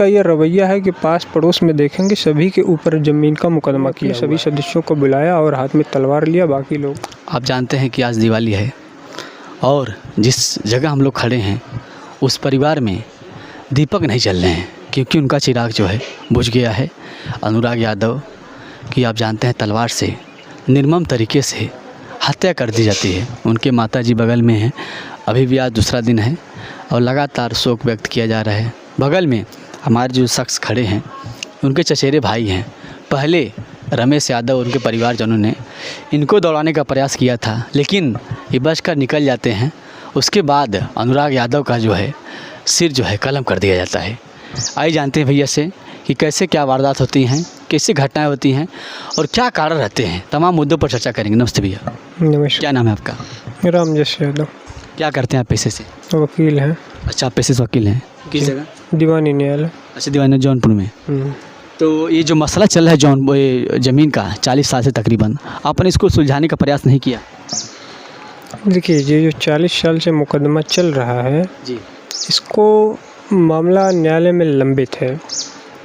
इसका ये रवैया है कि पास पड़ोस में देखेंगे सभी के ऊपर ज़मीन का मुकदमा किया, सभी सदस्यों को बुलाया और हाथ में तलवार लिया। बाकी लोग, आप जानते हैं कि आज दिवाली है और जिस जगह हम लोग खड़े हैं उस परिवार में दीपक नहीं जल रहे हैं क्योंकि उनका चिराग जो है बुझ गया है। अनुराग यादव की आप जानते हैं तलवार से निर्मम तरीके से हत्या कर दी जाती है। उनके माताजी बगल में हैं, अभी भी आज दूसरा दिन है और लगातार शोक व्यक्त किया जा रहा है। बगल में हमारे जो शख्स खड़े हैं उनके चचेरे भाई हैं। पहले रमेश यादव और उनके परिवारजनों ने इनको दौड़ाने का प्रयास किया था लेकिन ये बच कर निकल जाते हैं। उसके बाद अनुराग यादव का जो है सिर जो है कलम कर दिया जाता है। आइए जानते हैं भैया से कि कैसे क्या वारदात होती हैं, कैसे घटनाएं होती हैं और क्या कारण रहते हैं। तमाम मुद्दों पर चर्चा करेंगे। नमस्ते भैया। नमस्कार। क्या नाम है आपका? रामजस यादव। क्या करते हैं आप पेशे से? वकील हैं। अच्छा, आप पेशे से वकील हैं। किस जगह? दीवानी न्यायालय। अच्छा, दीवानी जौनपुर में। तो ये जो मसला चल रहा है ज़मीन का 40 साल से तकरीबन, आपने इसको सुलझाने का प्रयास नहीं किया? देखिए, ये जो 40 साल से मुकदमा चल रहा है जी, इसको मामला न्यायालय में लंबित है,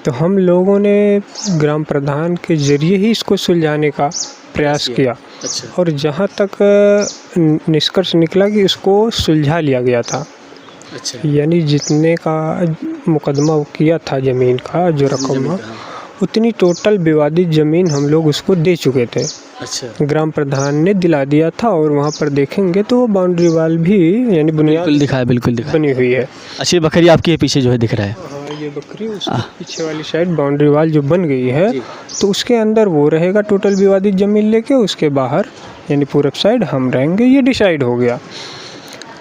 तो हम लोगों ने ग्राम प्रधान के ज़रिए ही इसको सुलझाने का प्रयास किया। अच्छा। और जहाँ तक निष्कर्ष निकला कि इसको सुलझा लिया गया था। अच्छा। यानी जितने का मुकदमा किया था ज़मीन का जो रकम, उतनी टोटल विवादित ज़मीन हम लोग उसको दे चुके थे। अच्छा। ग्राम प्रधान ने दिला दिया था और वहाँ पर देखेंगे तो वो बाउंड्री वाल भी यानी बुनियाद बिल्कुल दिखा बनी हुई है। अच्छी बकरी आपके पीछे जो है दिख रहा है। हाँ, ये बकरी उसके पीछे वाली साइड बाउंड्री वाल जो बन गई है तो उसके अंदर वो रहेगा टोटल विवादित ज़मीन लेके, उसके बाहर यानी पूरब साइड हम रहेंगे। ये डिसाइड हो गया।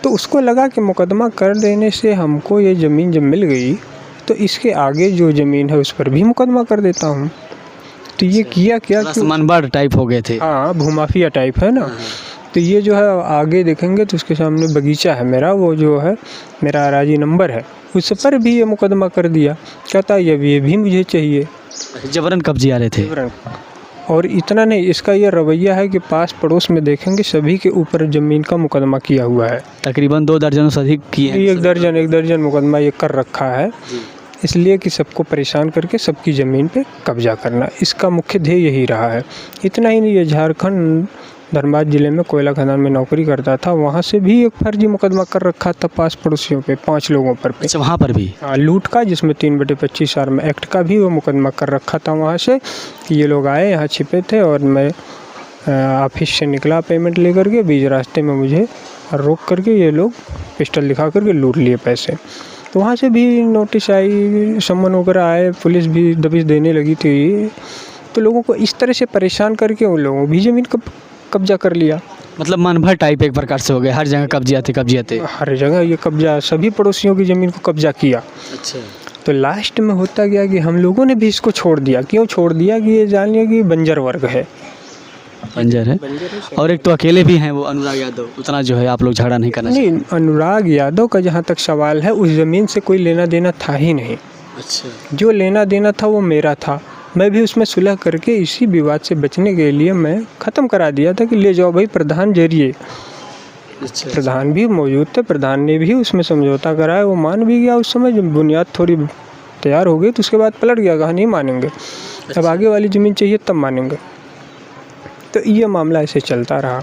तो उसको लगा कि मुकदमा कर देने से हमको ये ज़मीन जब मिल गई तो इसके आगे जो ज़मीन है उस पर भी मुकदमा कर देता हूँ। तो ये किया क्या कि मनबाड़ टाइप हो गए थे। हाँ, भूमाफिया टाइप है ना। तो ये जो है आगे देखेंगे तो उसके सामने बगीचा है मेरा, वो जो है मेरा अराजी नंबर है, उस पर भी ये मुकदमा कर दिया। कहता है ये भी मुझे चाहिए। जबरन कब्जे आ रहे थे। और इतना नहीं, इसका ये रवैया है कि पास पड़ोस में देखेंगे सभी के ऊपर ज़मीन का मुकदमा किया हुआ है। तकरीबन 2 दर्जन से अधिक किए हैं। एक दर्जन मुकदमा ये कर रखा है, इसलिए कि सबको परेशान करके सबकी ज़मीन पे कब्जा करना, इसका मुख्य ध्येय यही रहा है। इतना ही नहीं, ये झारखंड धनबाद ज़िले में कोयला खदान में नौकरी करता था, वहाँ से भी एक फर्जी मुकदमा कर रखा था पास पड़ोसियों पे, 5 लोगों पर पे। अच्छा, वहाँ पर भी? हाँ, लूट का, जिसमें 3/25 आर्म एक्ट का भी वो मुकदमा कर रखा था वहाँ से। ये लोग आए, यहाँ छिपे थे और मैं ऑफिस से निकला पेमेंट लेकर के, बीच रास्ते में मुझे रोक करके ये लोग पिस्टल दिखा करके लूट लिए पैसे। तो वहाँ से भी नोटिस आई, सम्मन वगैरह आए, पुलिस भी दबिश देने लगी थी। तो लोगों को इस तरह से परेशान करके उन लोगों भी ज़मीन कब्जा कर लिया। मतलब मन भर टाइप एक प्रकार से हो गया, हर जगह कब्जे आते। हर जगह ये कब्जा, सभी पड़ोसियों की ज़मीन को कब्जा किया। अच्छा। तो लास्ट में होता गया कि हम लोगों ने भी इसको छोड़ दिया। क्यों छोड़ दिया? कि ये जान लिया कि बंजर वर्ग है। बंजर है और एक तो अकेले भी हैं वो अनुराग यादव, उतना जो है आप लोग झगड़ा नहीं करना चाहिए। नहीं, अनुराग यादव का जहाँ तक सवाल है, उस ज़मीन से कोई लेना देना था ही नहीं। अच्छा। जो जो लेना देना था वो मेरा था। मैं भी उसमें सुलह करके इसी विवाद से बचने के लिए मैं ख़त्म करा दिया था कि ले जाओ भाई प्रधान जरिए। अच्छा। प्रधान भी मौजूद थे, प्रधान ने भी उसमें समझौता कराया, वो मान भी गया। उस समय जब बुनियाद थोड़ी तैयार हो गई तो उसके बाद पलट गया, कहा नहीं मानेंगे, अब आगे वाली ज़मीन चाहिए तब मानेंगे। तो ये मामला ऐसे चलता रहा।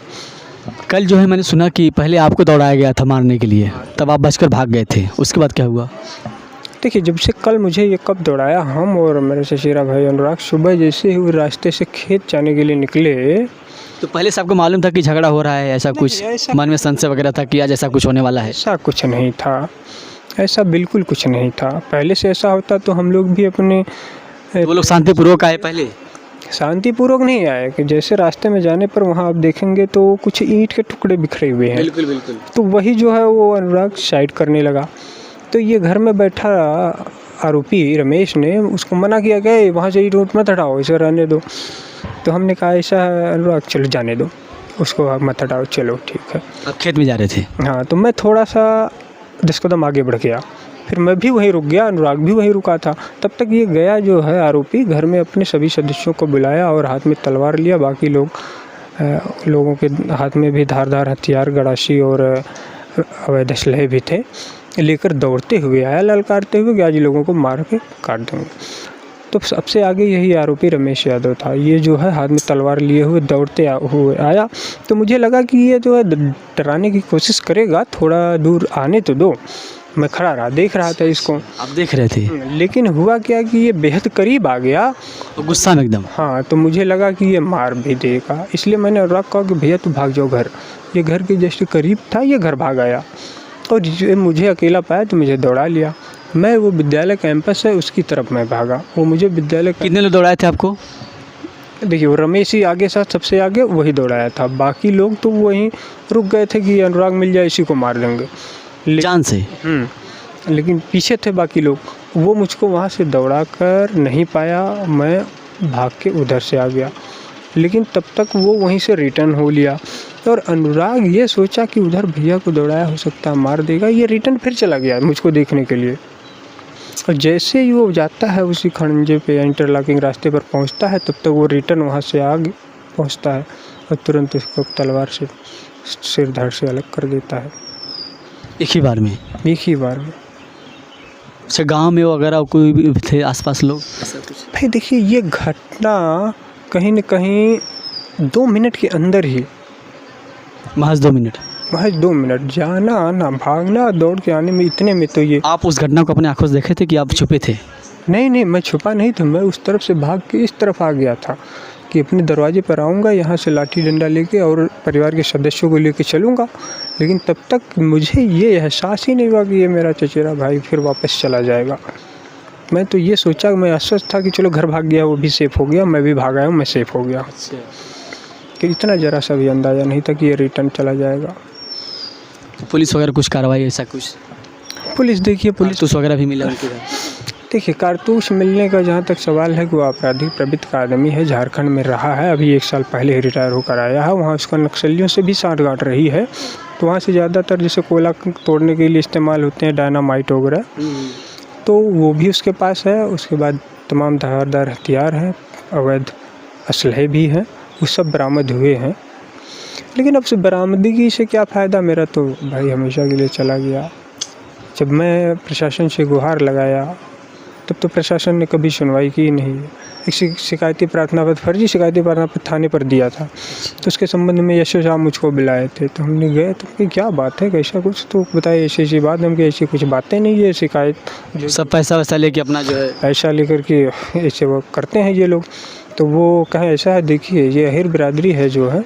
कल जो है मैंने सुना कि पहले आपको दौड़ाया गया था मारने के लिए, तब आप बचकर भाग गए थे, उसके बाद क्या हुआ? देखिए, जब से कल मुझे ये कब दौड़ाया, हम और मेरे चचेरा भाई अनुराग सुबह जैसे ही रास्ते से खेत जाने के लिए निकले। तो पहले से आपको मालूम था कि झगड़ा हो रहा है, ऐसा कुछ मन में संशय वगैरह था कि आज ऐसा कुछ होने वाला है? ऐसा कुछ नहीं था, ऐसा बिल्कुल कुछ नहीं था। पहले से ऐसा होता तो हम लोग भी अपने वो लोग शांतिपूर्वक आए पहले? शांतिपूर्वक नहीं आए कि जैसे रास्ते में जाने पर वहाँ आप देखेंगे तो कुछ ईंट के टुकड़े बिखरे हुए हैं। बिल्कुल। तो वही जो है वो अनुराग साइड करने लगा। तो ये घर में बैठा आरोपी रमेश ने उसको मना किया कि वहाँ से ईंट मत हटाओ, इसे रहने दो। तो हमने कहा ऐसा है अनुराग, चलो जाने दो उसको, मत हटाओ, चलो ठीक है। आप खेत में जा रहे थे? हाँ, तो मैं थोड़ा सा 10 कदम आगे बढ़ गया, फिर मैं भी वहीं रुक गया, अनुराग भी वहीं रुका था। तब तक ये गया जो है आरोपी, घर में अपने सभी सदस्यों को बुलाया और हाथ में तलवार लिया। बाकी लोगों के हाथ में भी धारदार हथियार, गड़ासी और अवैध असलहे भी थे। लेकर दौड़ते हुए आया, ललकारते हुए कि आज लोगों को मार के काट देंगे। तो सबसे आगे यही आरोपी रमेश यादव था। ये जो है हाथ में तलवार लिए हुए दौड़ते हुए आया। तो मुझे लगा कि ये जो है डराने की कोशिश करेगा, थोड़ा दूर आने तो दो। मैं खड़ा रहा, देख रहा था इसको। आप देख रहे थे? लेकिन हुआ क्या कि ये बेहद करीब आ गया, तो गुस्सा में एकदम। हाँ, तो मुझे लगा कि ये मार भी देगा, इसलिए मैंने अनुराग कहा कि भैया तू भाग जाओ घर। ये घर के जस्ट करीब था, ये घर भाग आया और ये मुझे अकेला पाया तो मुझे दौड़ा लिया। मैं वो विद्यालय कैंपस है उसकी तरफ मैं भागा। वो मुझे विद्यालय कितने लोग दौड़ाए थे आपको? देखिए, वो रमेश ही आगे साथ सबसे आगे वही दौड़ाया था। बाकी लोग तो वहीं रुक गए थे कि अनुराग मिल जाए, इसी को मार देंगे जान से। लेकिन पीछे थे बाकी लोग। वो मुझको वहाँ से दौड़ा कर नहीं पाया, मैं भाग के उधर से आ गया। लेकिन तब तक वो वहीं से रिटर्न हो लिया और अनुराग ये सोचा कि उधर भैया को दौड़ाया हो सकता है मार देगा, ये रिटर्न फिर चला गया मुझको देखने के लिए। और जैसे ही वो जाता है उसी खंजे पे इंटरलॉकिंग रास्ते पर पहुंचता है, तब तक वो रिटर्न वहाँ से आगे पहुंचता है और तुरंत उसको तलवार से सिर धड़ से अलग कर देता है। एक ही बार में? एक ही बार में। अच्छा, गांव में वगैरह कोई भी थे आसपास लोग? भाई देखिए, ये घटना कहीं न कहीं 2 मिनट के अंदर ही, महज 2 मिनट? महज 2 मिनट, जाना आना, भागना, दौड़ के आने में, इतने में तो ये। आप उस घटना को अपने आंखों से देखे थे कि आप छुपे थे? नहीं, मैं छुपा नहीं था। मैं उस तरफ से भाग के इस तरफ आ गया था कि अपने दरवाजे पर आऊँगा, यहाँ से लाठी डंडा लेके और परिवार के सदस्यों को लेके चलूँगा। लेकिन तब तक मुझे ये एहसास ही नहीं हुआ कि ये मेरा चचेरा भाई फिर वापस चला जाएगा। मैं तो ये सोचा, मैं आश्वस्त था कि चलो घर भाग गया, वो भी सेफ़ हो गया, मैं भी भाग आया हूँ, मैं सेफ़ हो गया। कि इतना ज़रा सा भी अंदाज़ा नहीं था कि ये रिटर्न चला जाएगा। पुलिस वगैरह कुछ कार्रवाई ऐसा कुछ? पुलिस देखिए, पुलिस वगैरह भी मिला उनके? देखिए, कारतूस मिलने का जहाँ तक सवाल है कि वो आपराधिक प्रवृत्ति का आदमी है, झारखंड में रहा है, अभी 1 साल पहले ही रिटायर होकर आया है। वहाँ उसका नक्सलियों से भी साठगांठ रही है। तो वहाँ से ज़्यादातर जैसे कोयला तोड़ने के लिए इस्तेमाल होते हैं डायनामाइट वगैरह, तो वो भी उसके पास है। उसके बाद तमाम धारदार हथियार हैं, अवैध असलहे भी हैं, वो सब बरामद हुए हैं। लेकिन अब से बरामदगी से क्या फ़ायदा, मेरा तो भाई हमेशा के लिए चला गया। जब मैं प्रशासन से गुहार लगाया तब तो प्रशासन ने कभी सुनवाई की नहीं। एक शिकायती प्रार्थना पत्र, फर्जी शिकायती प्रार्थना पत्र थाने पर दिया था, तो उसके संबंध में यशो साहब मुझको बुलाए थे। तो हमने गए तो कि क्या बात है, कैसा कुछ, तो बताए ऐसी बात। हम कि ऐसी कुछ बातें नहीं है, शिकायत सब पैसा वैसा लेके अपना जो है पैसा लेकर के ऐसे वो करते हैं ये लोग। तो वो कहें ऐसा है, देखिए ये अहिर बिरादरी है जो है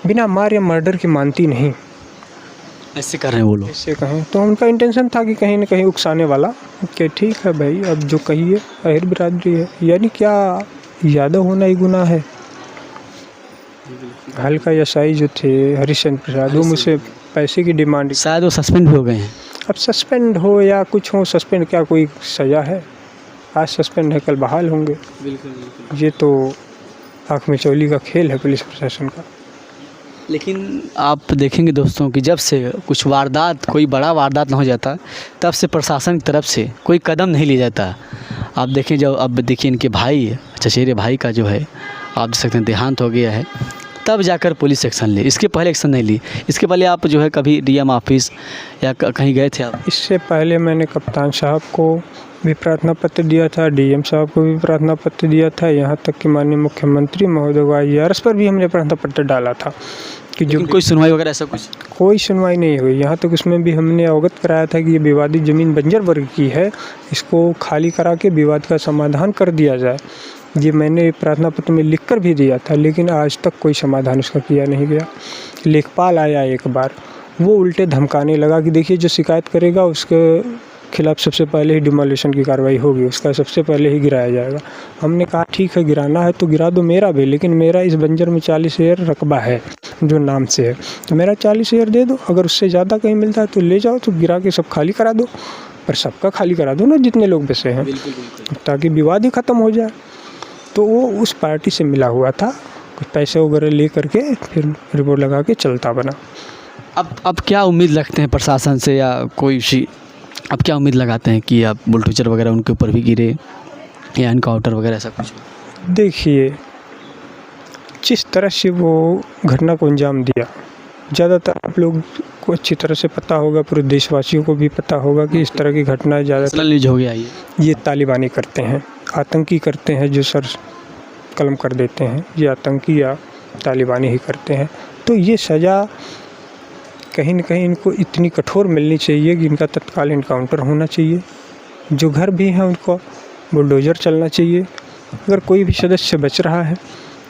बिना मार या मर्डर के मानती नहीं, ऐसे कर रहे हैं वो लोग। ऐसे कहें तो उनका इंटेंशन था कि कहीं ना कहीं उकसाने वाला कि ठीक है भाई, अब जो कहिए अहिर बिरादरी है, यानी क्या यादव होना ही गुनाह है। हल्का यसाई जो थे हरिश्चंद्र प्रसाद, वो मुझसे पैसे की डिमांड, शायद वो सस्पेंड भी हो गए हैं। अब सस्पेंड हो या कुछ हो, सस्पेंड क्या कोई सज़ा है? आज सस्पेंड है, कल बहाल होंगे। बिल्कुल। ये तो आँख में चौली का खेल है पुलिस प्रशासन का। लेकिन आप देखेंगे दोस्तों कि जब से कुछ वारदात, कोई बड़ा वारदात ना हो जाता, तब से प्रशासन की तरफ से कोई कदम नहीं लिया जाता। आप देखें, जब अब देखिए इनके भाई, चचेरे भाई का जो है आप देख सकते हैं देहांत हो गया है, तब जाकर पुलिस एक्शन ले, इसके पहले एक्शन नहीं ली। इसके पहले आप जो है कभी डीएम ऑफिस या कहीं गए थे आप? इससे पहले मैंने कप्तान साहब को भी प्रार्थना पत्र दिया था, डीएम साहब को भी प्रार्थना पत्र दिया था, यहाँ तक कि माननीय मुख्यमंत्री महोदय को IARS पर भी हमने प्रार्थना पत्र डाला था कि जो कोई सुनवाई वगैरह ऐसा कुछ? कोई सुनवाई नहीं हुई। यहाँ तक उसमें भी हमने अवगत कराया था कि ये विवादित ज़मीन बंजर वर्ग की है, इसको खाली करा के विवाद का समाधान कर दिया जाए। ये मैंने प्रार्थना पत्र में लिख कर भी दिया था, लेकिन आज तक कोई समाधान उसका किया नहीं गया। लेखपाल आया एक बार, वो उल्टे धमकाने लगा कि देखिए जो शिकायत करेगा उसके खिलाफ सबसे पहले ही डिमोलिशन की कार्रवाई होगी, उसका सबसे पहले ही गिराया जाएगा। हमने कहा ठीक है, गिराना है तो गिरा दो मेरा भी, लेकिन मेरा इस बंजर में 40 शेयर रकबा है जो नाम से है, तो मेरा 40 शेयर दे दो। अगर उससे ज़्यादा कहीं मिलता है तो ले जाओ, तो गिरा के सब खाली करा दो, पर सबका खाली करा दो ना जितने लोग बसे हैं, ताकि विवाद ही ख़त्म हो जाए। तो वो उस पार्टी से मिला हुआ था, कुछ पैसे वगैरह ले करके फिर रिपोर्ट लगा के चलता बना। अब क्या उम्मीद रखते हैं प्रशासन से, या कोई अब क्या उम्मीद लगाते हैं कि अब बुलडोजर वगैरह उनके ऊपर भी गिरे या एनकाउंटर वगैरह ऐसा कुछ? देखिए, जिस तरह से वो घटना को अंजाम दिया, ज़्यादातर आप लोग को अच्छी तरह से पता होगा, पूरे देशवासियों को भी पता होगा कि इस तरह की घटनाएं ज़्यादा नेशनल न्यूज हो गया ये तालिबानी करते हैं, आतंकी करते हैं, जो सर कलम कर देते हैं, ये आतंकी या तालिबानी ही करते हैं। तो ये सज़ा कहीं न कहीं इनको इतनी कठोर मिलनी चाहिए कि इनका तत्काल इनकाउंटर होना चाहिए। जो घर भी हैं उनको बुलडोज़र चलना चाहिए। अगर कोई भी सदस्य बच रहा है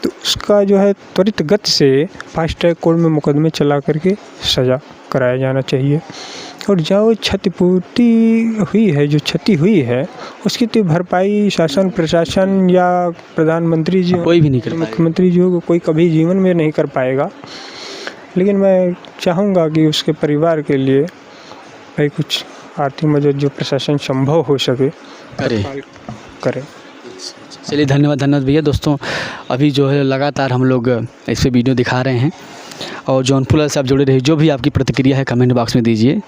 तो उसका जो है त्वरित गति से फास्ट ट्रैक कोर्ट में मुकदमे चला करके सज़ा कराया जाना चाहिए। और जो क्षतिपूर्ति हुई है, जो क्षति हुई है, उसकी तो भरपाई शासन प्रशासन या प्रधानमंत्री जी, कोई भी नहीं कर पाएगा। मुख्यमंत्री जो कोई कभी जीवन में नहीं कर पाएगा। लेकिन मैं चाहूँगा कि उसके परिवार के लिए भाई कुछ आर्थिक मदद जो प्रशासन संभव हो सके करे। चलिए धन्यवाद भैया। दोस्तों अभी जो है लगातार हम लोग इस पे वीडियो दिखा रहे हैं और जौनपुर से आप जुड़े रहिए। जो भी आपकी प्रतिक्रिया है कमेंट बॉक्स में दीजिए।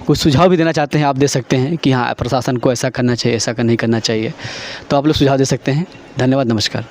कुछ सुझाव भी देना चाहते हैं आप दे सकते हैं कि हाँ प्रशासन को ऐसा करना चाहिए, ऐसा नहीं करना चाहिए, तो आप लोग सुझाव दे सकते हैं। धन्यवाद, नमस्कार।